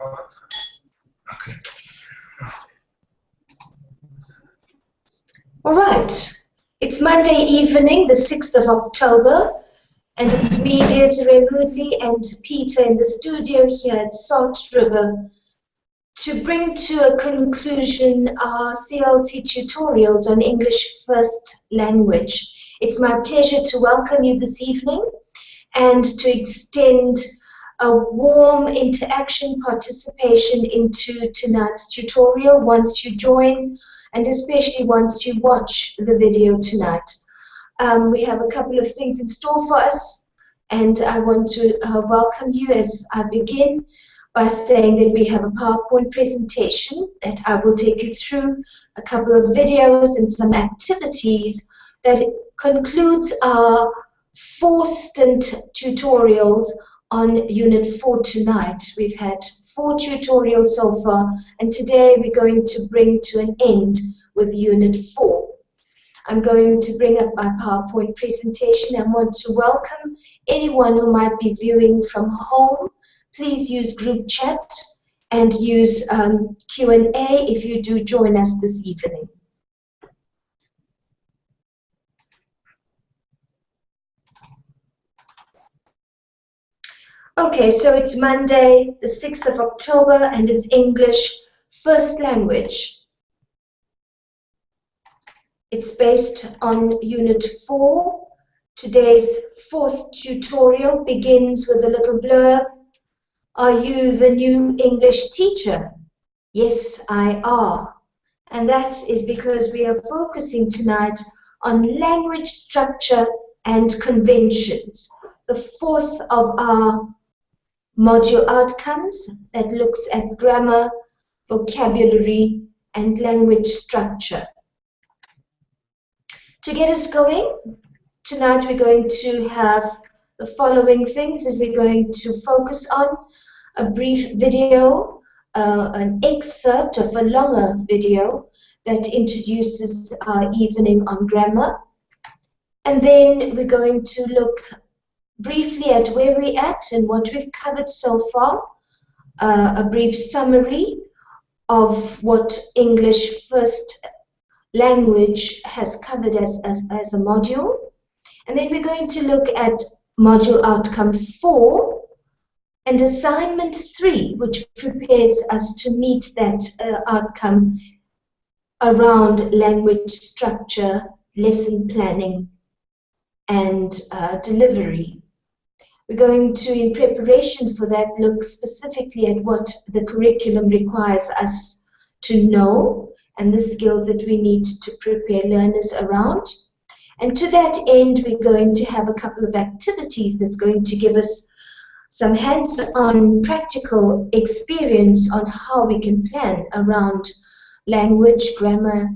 Okay. All right. It's Monday evening, the 6th of October, and it's me, Desiree Moodley, and Peter in the studio here at Salt River to bring to a conclusion our CLT tutorials on English First Language. It's my pleasure to welcome you this evening and to extend a warm interaction participation into tonight's tutorial once you join, and especially once you watch the video tonight. We have a couple of things in store for us, and I want to welcome you as I begin by saying that we have a PowerPoint presentation that I will take you through, a couple of videos and some activities that concludes our 4 stint tutorials on Unit 4 tonight. We've had 4 tutorials so far, and today we're going to bring to an end with Unit 4. I'm going to bring up my PowerPoint presentation and want to welcome anyone who might be viewing from home. Please use group chat and use Q&A if you do join us this evening. Okay, so it's Monday, the 6th of October, and it's English First Language. It's based on Unit 4. Today's 4th tutorial begins with a little blurb. Are you the new English teacher? Yes, I are. And that is because we are focusing tonight on language structure and conventions, the 4th of our module outcomes that looks at grammar, vocabulary, and language structure. To get us going, tonight we're going to have the following things that we're going to focus on: a brief video, an excerpt of a longer video that introduces our evening on grammar, and then we're going to look briefly at where we're at and what we've covered so far, a brief summary of what English First Language has covered as a module, and then we're going to look at module outcome 4 and assignment 3, which prepares us to meet that outcome around language structure, lesson planning, and delivery. We're going to, in preparation for that, look specifically at what the curriculum requires us to know and the skills that we need to prepare learners around. And to that end, we're going to have a couple of activities that's going to give us some hands-on practical experience on how we can plan around language, grammar,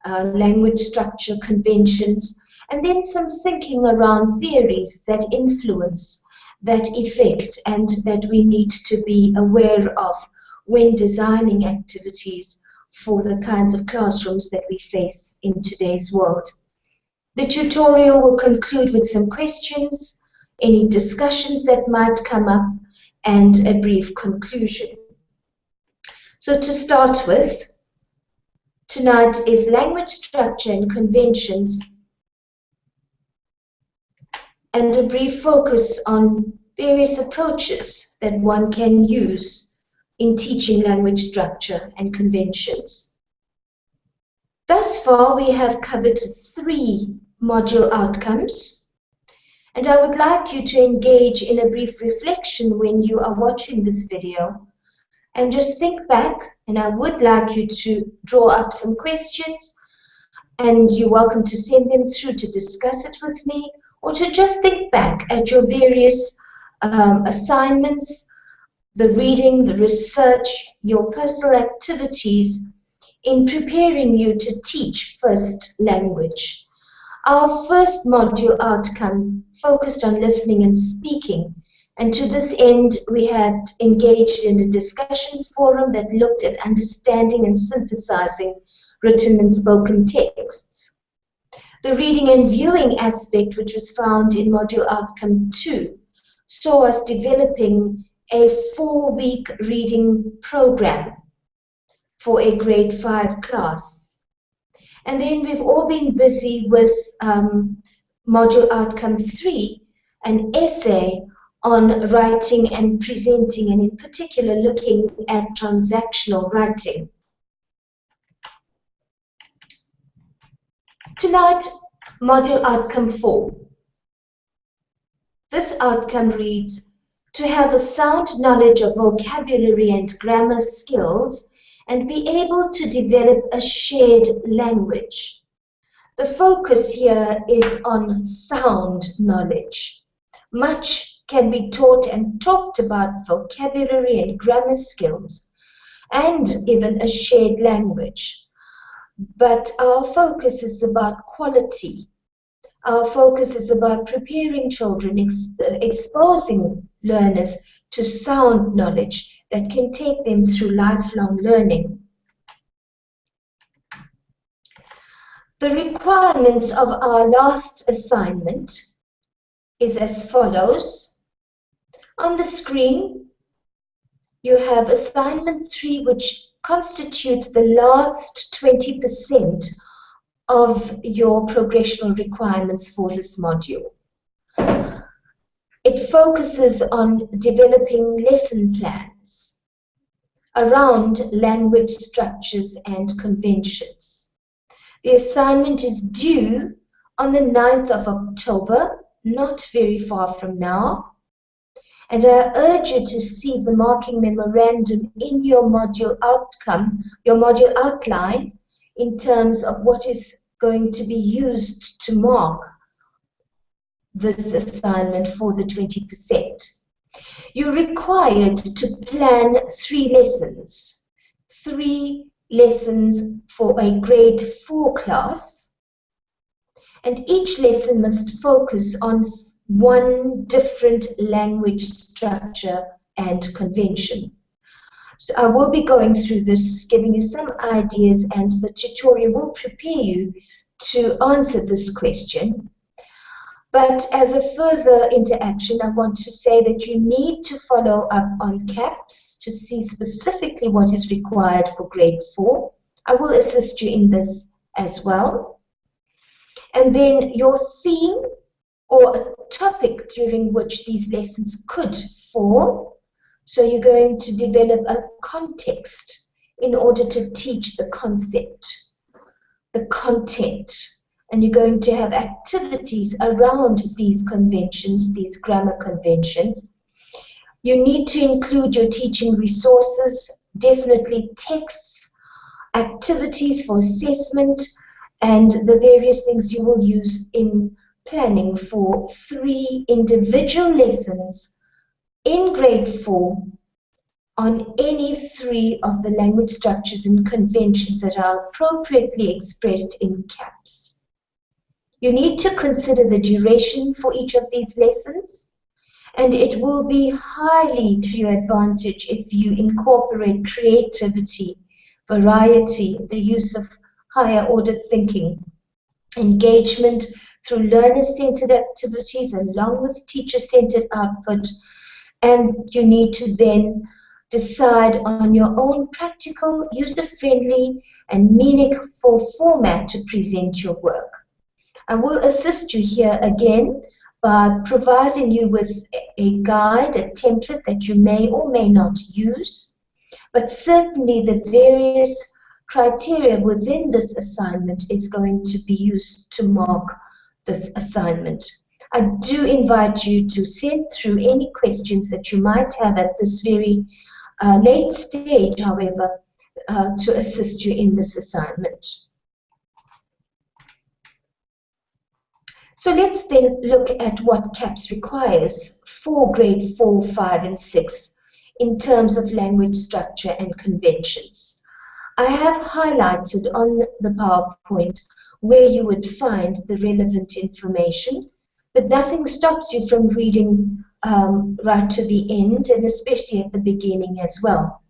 language structure, conventions, and then some thinking around theories that influence that effect and that we need to be aware of when designing activities for the kinds of classrooms that we face in today's world. The tutorial will conclude with some questions, any discussions that might come up, and a brief conclusion. So to start with, tonight is language structure and conventions, and a brief focus on various approaches that one can use in teaching language structure and conventions. Thus far, we have covered 3 module outcomes, and I would like you to engage in a brief reflection when you are watching this video and just think back, and I would like you to draw up some questions, and you're welcome to send them through to discuss it with me, or to just think back at your various assignments, the reading, the research, your personal activities in preparing you to teach first language. Our first module outcome focused on listening and speaking, and to this end we had engaged in a discussion forum that looked at understanding and synthesizing written and spoken texts. The reading and viewing aspect, which was found in module outcome 2, saw us developing a 4-week reading program for a grade 5 class. And then we've all been busy with module outcome 3, an essay on writing and presenting, and in particular looking at transactional writing. Tonight, module outcome 4. This outcome reads, to have a sound knowledge of vocabulary and grammar skills and be able to develop a shared language. The focus here is on sound knowledge. Much can be taught and talked about vocabulary and grammar skills, and even a shared language. But our focus is about quality. Our focus is about preparing children, exposing learners to sound knowledge that can take them through lifelong learning. The requirements of our last assignment is as follows. On the screen, you have assignment 3, which constitutes the last 20% of your progressional requirements for this module. It focuses on developing lesson plans around language structures and conventions. The assignment is due on the 9th of October, not very far from now. And I urge you to see the marking memorandum in your module outcome, your module outline, in terms of what is going to be used to mark this assignment for the 20%. You're required to plan 3 lessons. 3 lessons for a grade 4 class, and each lesson must focus on one different language structure and convention. So I will be going through this, giving you some ideas, and the tutorial will prepare you to answer this question. But as a further interaction, I want to say that you need to follow up on CAPS to see specifically what is required for grade 4. I will assist you in this as well. And then your theme or a topic during which these lessons could fall. So you're going to develop a context in order to teach the concept, the content. And you're going to have activities around these conventions, these grammar conventions. You need to include your teaching resources, definitely texts, activities for assessment, and the various things you will use in planning for 3 individual lessons in grade 4 on any 3 of the language structures and conventions that are appropriately expressed in CAPS. You need to consider the duration for each of these lessons, and it will be highly to your advantage if you incorporate creativity, variety, the use of higher order thinking, engagement through learner-centered activities along with teacher-centered output, and you need to then decide on your own practical, user-friendly, and meaningful format to present your work. I will assist you here again by providing you with a guide, a template that you may or may not use, but certainly the various criteria within this assignment is going to be used to mark this assignment. I do invite you to send through any questions that you might have at this very late stage, however, to assist you in this assignment. So let's then look at what CAPS requires for grade 4, 5, and 6 in terms of language structure and conventions. I have highlighted on the PowerPoint where you would find the relevant information, but nothing stops you from reading right to the end, and especially at the beginning as well.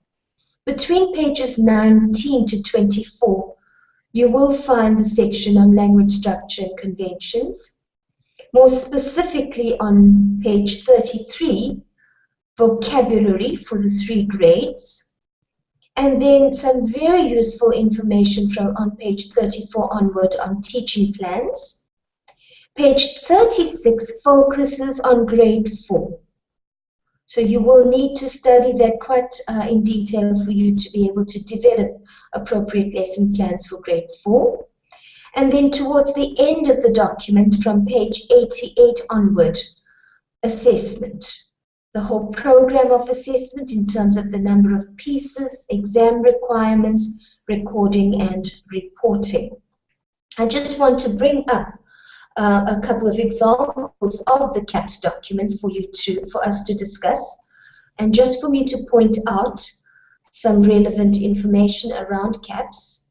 Between pages 19 to 24, you will find the section on language structure and conventions. More specifically, on page 33, vocabulary for the 3 grades, and then some very useful information from on page 34 onward on teaching plans. Page 36 focuses on grade 4. So you will need to study that quite in detail for you to be able to develop appropriate lesson plans for grade 4. And then towards the end of the document, from page 88 onward, assessment. The whole program of assessment in terms of the number of pieces, exam requirements, recording and reporting. I just want to bring up a couple of examples of the CAPS document for us to discuss, and just for me to point out some relevant information around CAPS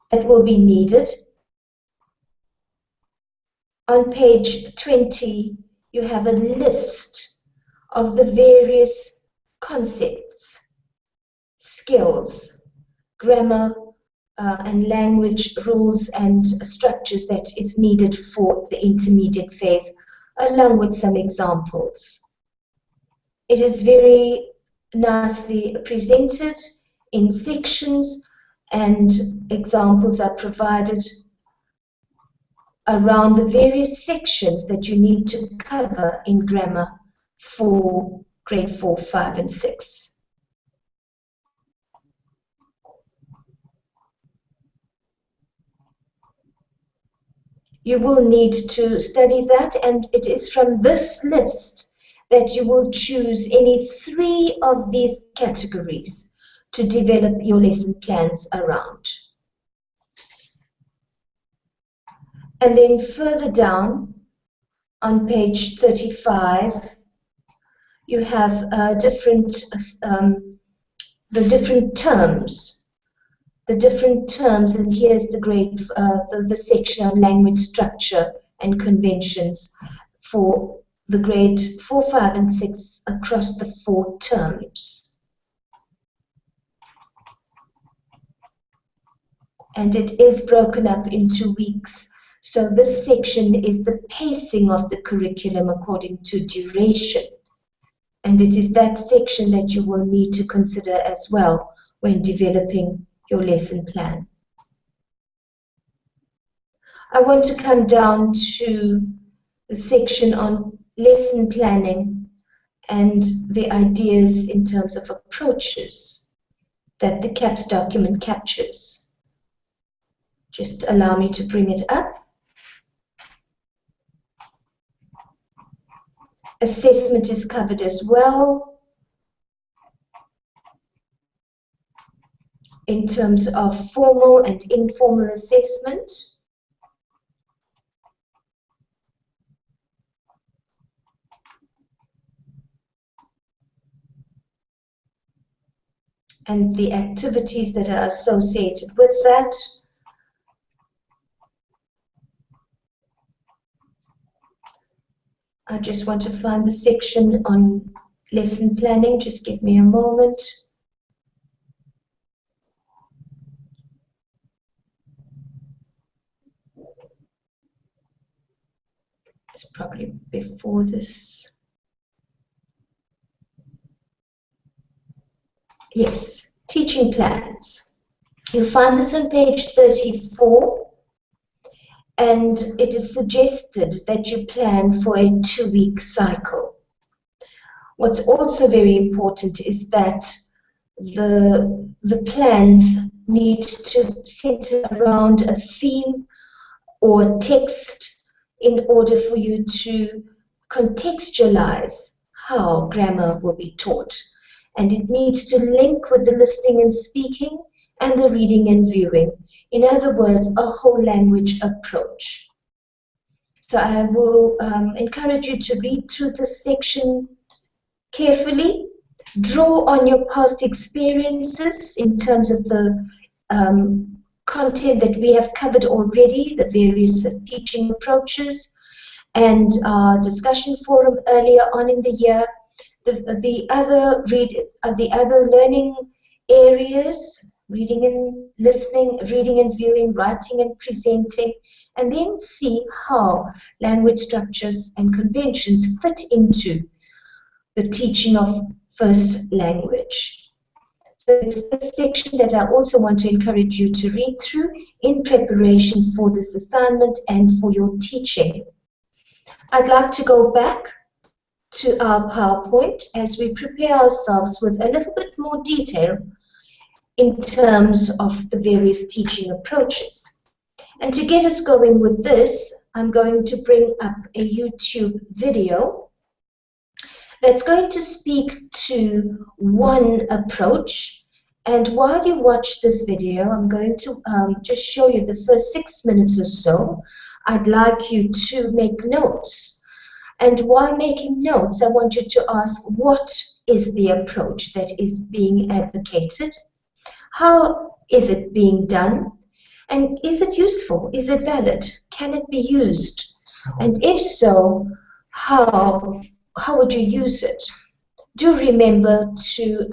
that will be needed. On page 20, you have a list of the various concepts, skills, grammar, and language rules and structures that is needed for the intermediate phase, along with some examples. It is very nicely presented in sections, and examples are provided around the various sections that you need to cover in grammar for grade 4, 5, and 6. You will need to study that, and it is from this list that you will choose any 3 of these categories to develop your lesson plans around. And then further down on page 35, you have the different terms. The different terms, and here's the grade, the section on language structure and conventions for the grade 4, 5, and 6 across the 4 terms. And it is broken up into weeks. So this section is the pacing of the curriculum according to duration. And it is that section that you will need to consider as well when developing your lesson plan. I want to come down to the section on lesson planning and the ideas in terms of approaches that the CAPS document captures. Just allow me to bring it up. Assessment is covered as well in terms of formal and informal assessment. And the activities that are associated with that. I just want to find the section on lesson planning. Just give me a moment. It's probably before this. Yes, teaching plans. You'll find this on page 34. And it is suggested that you plan for a 2-week cycle. What's also very important is that the plans need to center around a theme or text in order for you to contextualize how grammar will be taught. And it needs to link with the listening and speaking and the reading and viewing. In other words, a whole language approach. So I will encourage you to read through this section carefully, draw on your past experiences in terms of the content that we have covered already, the various teaching approaches, and our discussion forum earlier on in the year, the other learning areas, reading and listening, reading and viewing, writing and presenting, and then see how language structures and conventions fit into the teaching of first language. So it's a section that I also want to encourage you to read through in preparation for this assignment and for your teaching. I'd like to go back to our PowerPoint as we prepare ourselves with a little bit more detail in terms of the various teaching approaches. And to get us going with this, I'm going to bring up a YouTube video that's going to speak to one approach. And while you watch this video, I'm going to just show you the first 6 minutes or so. I'd like you to make notes. And while making notes, I want you to ask, what is the approach that is being advocated? How is it being done? And is it useful? Is it valid? Can it be used? And if so, how would you use it? Do remember to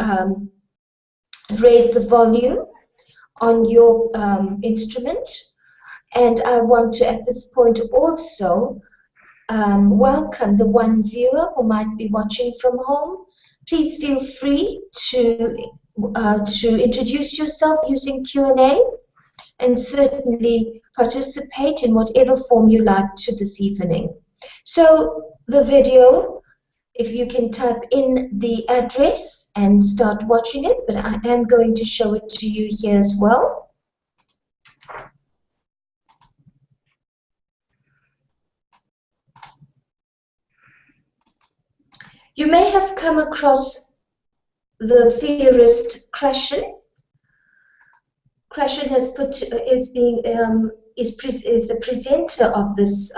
raise the volume on your instrument. And I want to, at this point, also welcome the one viewer who might be watching from home. Please feel free to introduce yourself using Q&A and certainly participate in whatever form you like to this evening. So the video, if you can type in the address and start watching it, but I am going to show it to you here as well. You may have come across the theorist Krashen. Krashen has is the presenter of this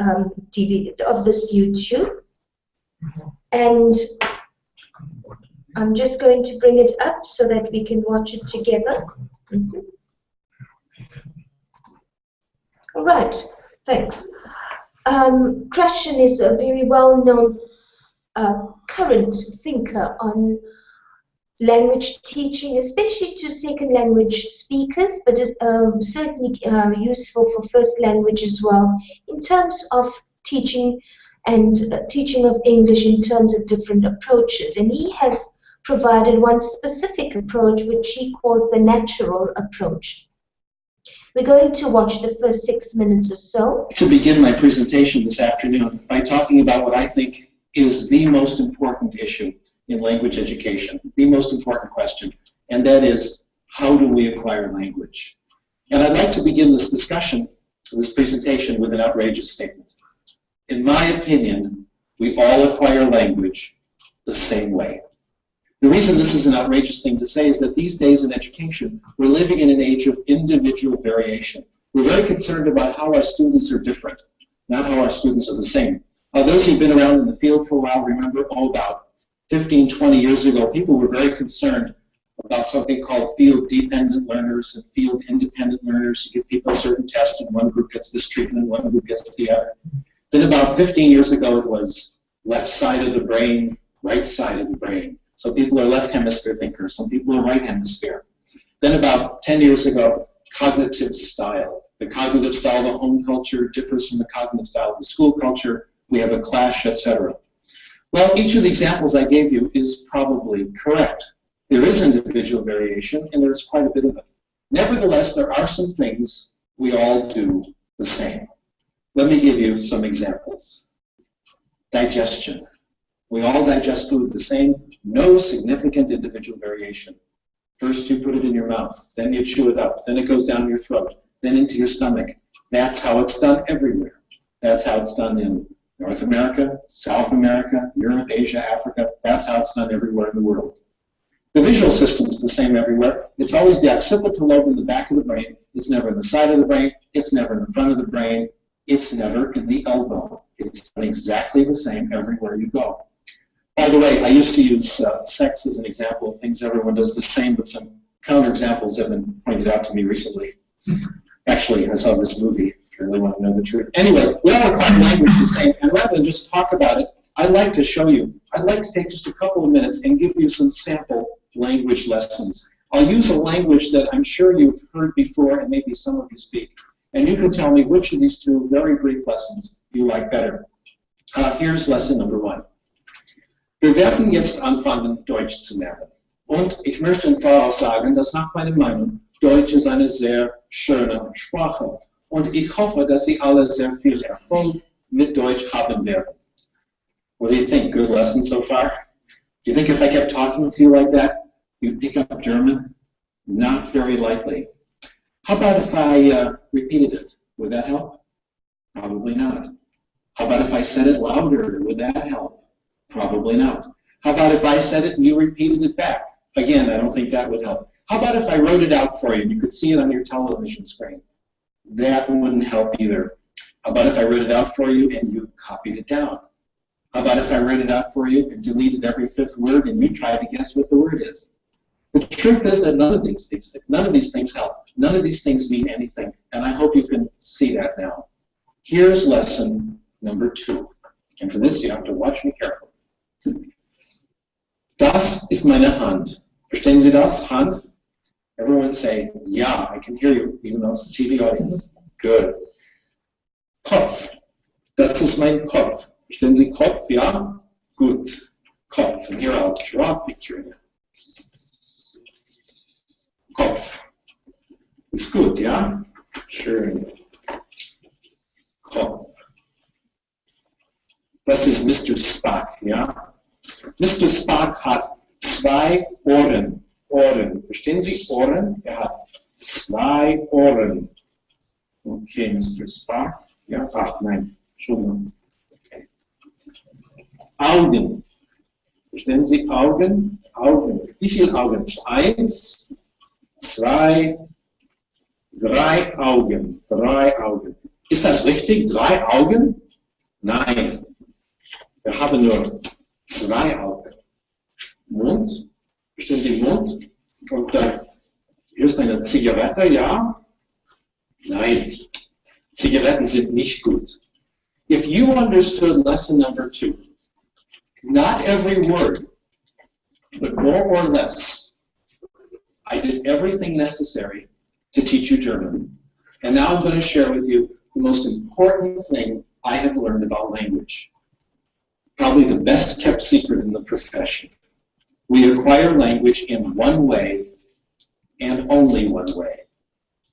YouTube, and I'm just going to bring it up so that we can watch it together. All right, thanks. Krashen is a very well-known current thinker on language teaching, especially to second language speakers, but is certainly useful for first language as well, in terms of teaching and teaching of English in terms of different approaches. And he has provided one specific approach, which he calls the natural approach. We're going to watch the first 6 minutes or so. To begin my presentation this afternoon by talking about what I think is the most important issue in language education, the most important question, and that is, how do we acquire language? And I'd like to begin this discussion, this presentation, with an outrageous statement. In my opinion, we all acquire language the same way. The reason this is an outrageous thing to say is that these days in education, we're living in an age of individual variation. We're very concerned about how our students are different, not how our students are the same. Those who've been around in the field for a while remember about 15, 20 years ago, people were very concerned about something called field-dependent learners and field-independent learners. You give people a certain test, and one group gets this treatment, one group gets the other. Then about 15 years ago, it was left side of the brain, right side of the brain. So people are left hemisphere thinkers, some people are right hemisphere. Then about 10 years ago, cognitive style. The cognitive style of the home culture differs from the cognitive style of the school culture. We have a clash, etc. Well, each of the examples I gave you is probably correct. There is individual variation, and there's quite a bit of it. Nevertheless, there are some things we all do the same. Let me give you some examples. Digestion. We all digest food the same, no significant individual variation. First you put it in your mouth, then you chew it up, then it goes down your throat, then into your stomach. That's how it's done everywhere. That's how it's done in North America, South America, Europe, Asia, Africa. That's how it's done everywhere in the world. The visual system is the same everywhere. It's always the occipital lobe in the back of the brain. It's never in the side of the brain. It's never in the front of the brain. It's never in the elbow. It's done exactly the same everywhere you go. By the way, I used to use sex as an example of things everyone does the same, but some counterexamples have been pointed out to me recently. Actually, I saw this movie. I really want to know the truth. Anyway, we all acquire language the same, and rather than just talk about it, I'd like to show you. I'd like to take just a couple of minutes and give you some sample language lessons. I'll use a language that I'm sure you've heard before, and maybe some of you speak, and you can tell me which of these two very brief lessons you like better. Here's lesson number 1. Wir werden jetzt anfangen, Deutsch zu lernen. Und ich möchte im Voraus sagen, dass nach meiner Meinung Deutsch ist eine sehr schöne Sprache. Und ich hoffe, dass Sie alle sehr viel Erfolg mit Deutsch haben werden. What do you think? Good lesson so far? Do you think if I kept talking to you like that, you'd pick up German? Not very likely. How about if I repeated it? Would that help? Probably not. How about if I said it louder? Would that help? Probably not. How about if I said it and you repeated it back? Again, I don't think that would help. How about if I wrote it out for you and you could see it on your television screen? That wouldn't help either. How about if I wrote it out for you and you copied it down? How about if I wrote it out for you and deleted every fifth word and you tried to guess what the word is? The truth is that none of these things help. None of these things mean anything, and I hope you can see that now. Here's lesson number 2. And for this, you have to watch me carefully. Das ist meine Hand. Verstehen Sie das? Hand? Everyone say, yeah, I can hear you, even though it's a TV audience. Good. Kopf. Das ist mein Kopf. Verstehen Sie Kopf? Ja? Gut. Kopf. And here I'll draw a picture in it. Kopf. Ist gut, ja? Schön. Kopf. Das ist Mr. Spock, ja? Mr. Spock hat 2 Ohren. Ohren. Verstehen Sie Ohren? Er hat 2 Ohren. Okay, Mr. Spock. Ja? Ach, nein. Entschuldigung. Okay. Augen. Verstehen Sie Augen? Augen. Wie viele Augen? 1, 2, 3 Augen. 3 Augen. Ist das richtig? 3 Augen? Nein. Wir haben nur 2 Augen. Mund. Verstehen Sie Mund? Und hier ist eine Zigarette, ja? Nein. Zigaretten sind nicht gut. If you understood lesson number 2, not every word, but more or less, I did everything necessary to teach you German. And now I'm going to share with you the most important thing I have learned about language. Probably the best kept secret in the profession. We acquire language in one way and only one way,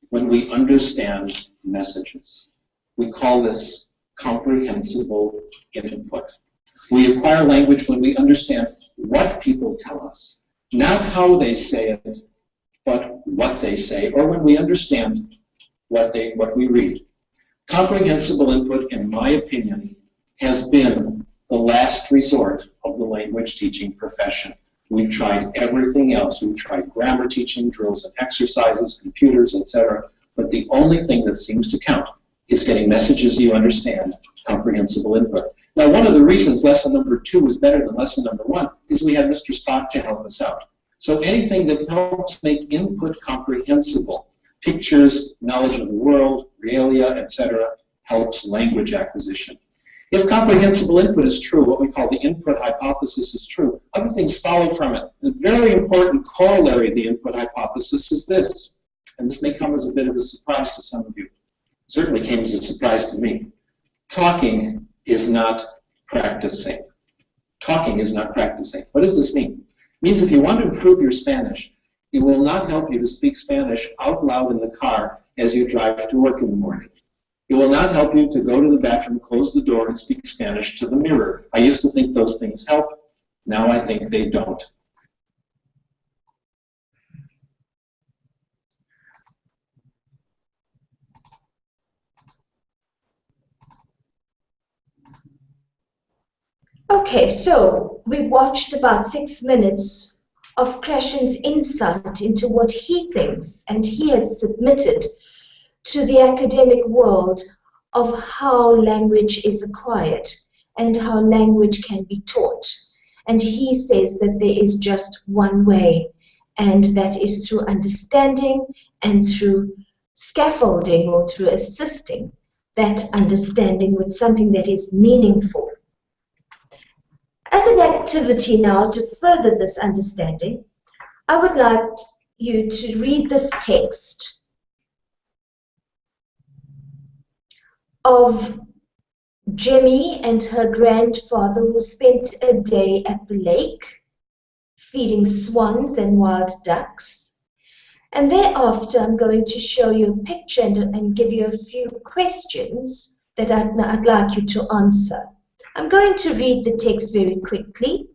when we understand messages. We call this comprehensible input. We acquire language when we understand what people tell us, not how they say it, but what they say, or when we understand what we read. Comprehensible input, in my opinion, has been the last resort of the language teaching profession. We've tried everything else. We've tried grammar teaching, drills and exercises, computers, etc. But the only thing that seems to count is getting messages you understand, comprehensible input. Now, one of the reasons lesson number 2 was better than lesson number 1 is we had Mr. Spock to help us out. So anything that helps make input comprehensible, pictures, knowledge of the world, realia, etc., helps language acquisition. If comprehensible input is true, what we call the input hypothesis is true, other things follow from it. A very important corollary of the input hypothesis is this, and this may come as a bit of a surprise to some of you. It certainly came as a surprise to me. Talking is not practicing. Talking is not practicing. What does this mean? It means if you want to improve your Spanish, it will not help you to speak Spanish out loud in the car as you drive to work in the morning. It will not help you to go to the bathroom, close the door, and speak Spanish to the mirror. I used to think those things help. Now I think they don't. Okay, so we watched about 6 minutes of Krashen's insight into what he thinks and he has submitted to the academic world of how language is acquired and how language can be taught. And he says that there is just one way, and that is through understanding and through scaffolding or through assisting that understanding with something that is meaningful. As an activity now to further this understanding, I would like you to read this text of Jemmy and her grandfather who spent a day at the lake feeding swans and wild ducks. And thereafter, I'm going to show you a picture and give you a few questions that I'd like you to answer. I'm going to read the text very quickly.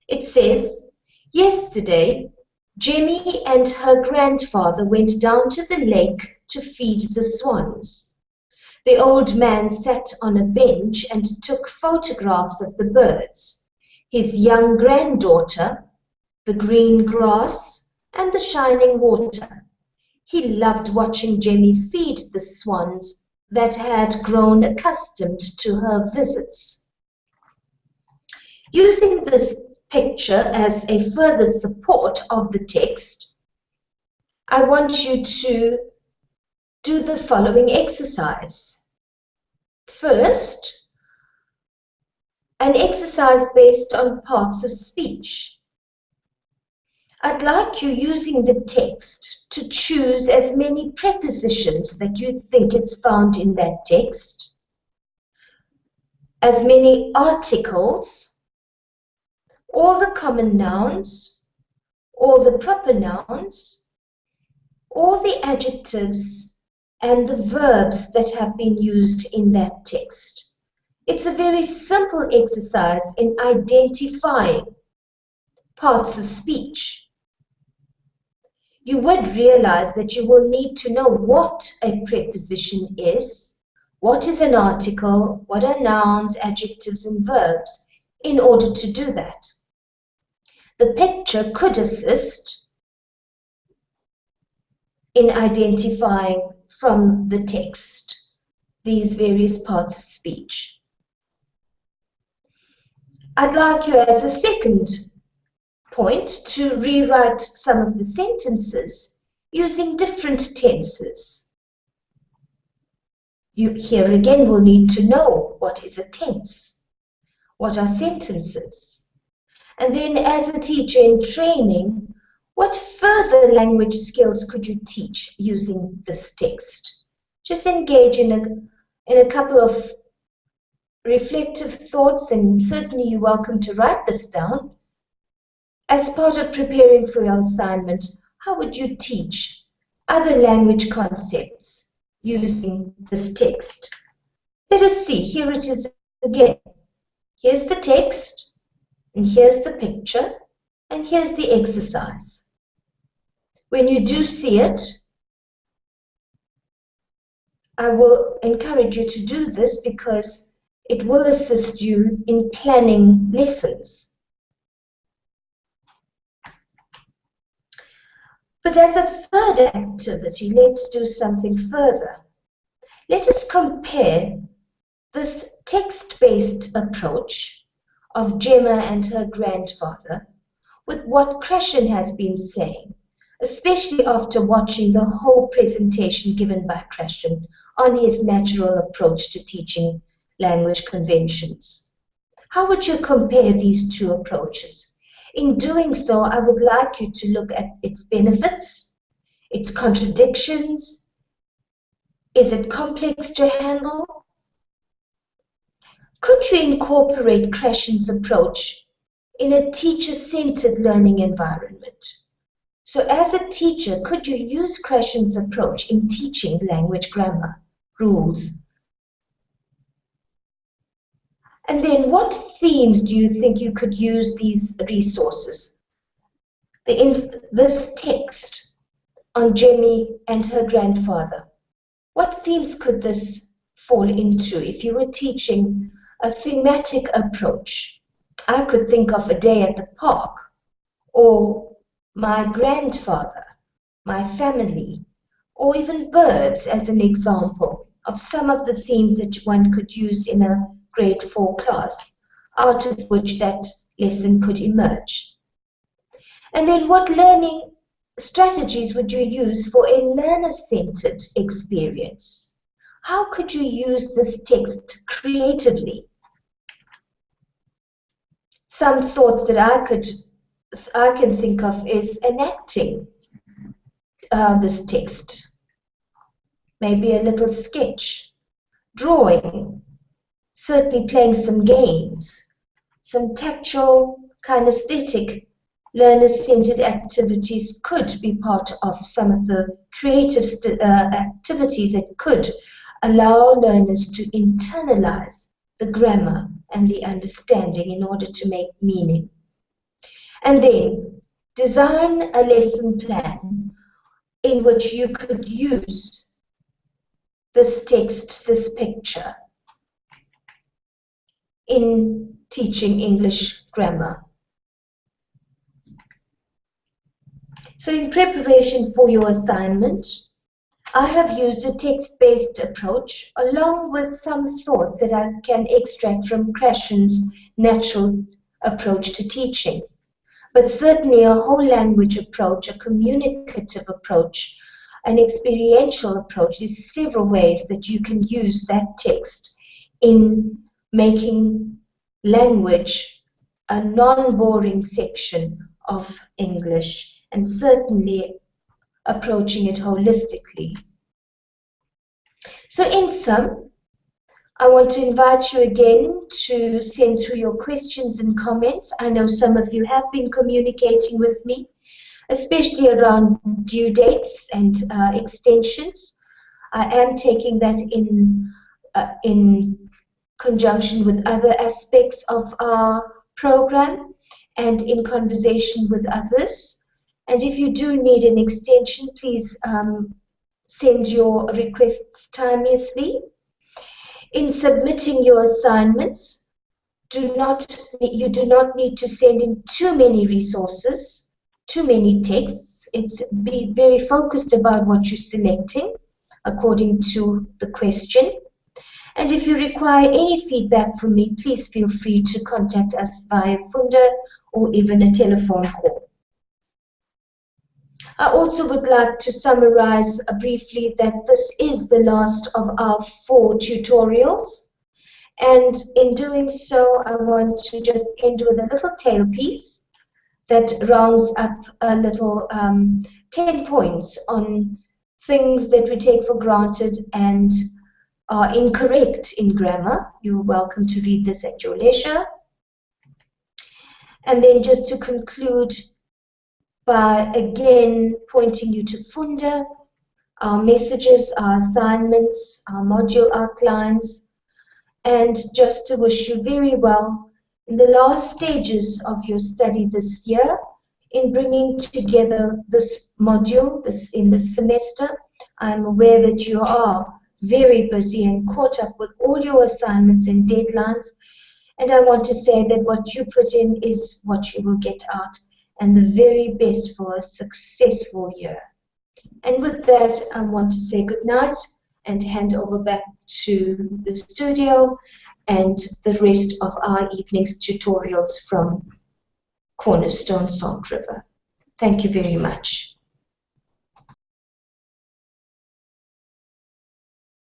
It says, yesterday, Jemmy and her grandfather went down to the lake to feed the swans. The old man sat on a bench and took photographs of the birds, his young granddaughter, the green grass, and the shining water. He loved watching Jemmy feed the swans that had grown accustomed to her visits. Using this picture as a further support of the text, I want you to do the following exercise. First, an exercise based on parts of speech. I'd like you, using the text, to choose as many prepositions that you think is found in that text, as many articles, all the common nouns, all the proper nouns, all the adjectives and the verbs that have been used in that text. It's a very simple exercise in identifying parts of speech. You would realize that you will need to know what a preposition is, what is an article, what are nouns, adjectives, and verbs in order to do that. The picture could assist in identifying from the text these various parts of speech. I'd like you, as a second point, to rewrite some of the sentences using different tenses. You here again will need to know what is a tense, what are sentences, and then as a teacher in training, what further language skills could you teach using this text? Just engage in a couple of reflective thoughts, and certainly you're welcome to write this down. As part of preparing for your assignment, how would you teach other language concepts using this text? Let us see. Here it is again. Here's the text, and here's the picture, and here's the exercise. When you do see it, I will encourage you to do this because it will assist you in planning lessons. But as a third activity, let's do something further. Let us compare this text-based approach of Gemma and her grandfather with what Krashen has been saying, especially after watching the whole presentation given by Krashen on his natural approach to teaching language conventions. How would you compare these two approaches? In doing so, I would like you to look at its benefits, its contradictions. Is it complex to handle? Could you incorporate Krashen's approach in a teacher-centered learning environment? So as a teacher, could you use Krashen's approach in teaching language grammar, rules? And then what themes do you think you could use these resources? This text on Jemmy and her grandfather. What themes could this fall into if you were teaching a thematic approach? I could think of a day at the park, or my grandfather, my family, or even birds as an example of some of the themes that one could use in a grade 4 class, out of which that lesson could emerge. And then what learning strategies would you use for a learner-centered experience? How could you use this text creatively? Some thoughts that I can think of is enacting this text. Maybe a little sketch, drawing, certainly playing some games, some tactual, kinesthetic, learner-centered activities could be part of some of the creative activities that could allow learners to internalize the grammar and the understanding in order to make meaning. And then design a lesson plan in which you could use this text, this picture, in teaching English grammar. So in preparation for your assignment, I have used a text-based approach along with some thoughts that I can extract from Krashen's natural approach to teaching. But certainly a whole language approach, a communicative approach, an experiential approach. There's several ways that you can use that text in making language a non-boring section of English, and certainly approaching it holistically. So in sum, I want to invite you again to send through your questions and comments. I know some of you have been communicating with me, especially around due dates and extensions. I am taking that in conjunction with other aspects of our program and in conversation with others. And if you do need an extension, please send your requests timeously. In submitting your assignments, you do not need to send in too many resources, too many texts. Be very focused about what you're selecting according to the question. And if you require any feedback from me, please feel free to contact us via Funda or even a telephone call. I also would like to summarize briefly that this is the last of our 4 tutorials. And in doing so, I want to just end with a little tail piece that rounds up a little 10 points on things that we take for granted and are incorrect in grammar. You're welcome to read this at your leisure. And then just to conclude by again pointing you to Funda, our messages, our assignments, our module outlines, and just to wish you very well in the last stages of your study this year in bringing together this module in this semester. I'm aware that you are very busy and caught up with all your assignments and deadlines, and I want to say that what you put in is what you will get out, and the very best for a successful year. And with that, I want to say good night and hand over back to the studio and the rest of our evening's tutorials from Cornerstone Salt River. Thank you very much.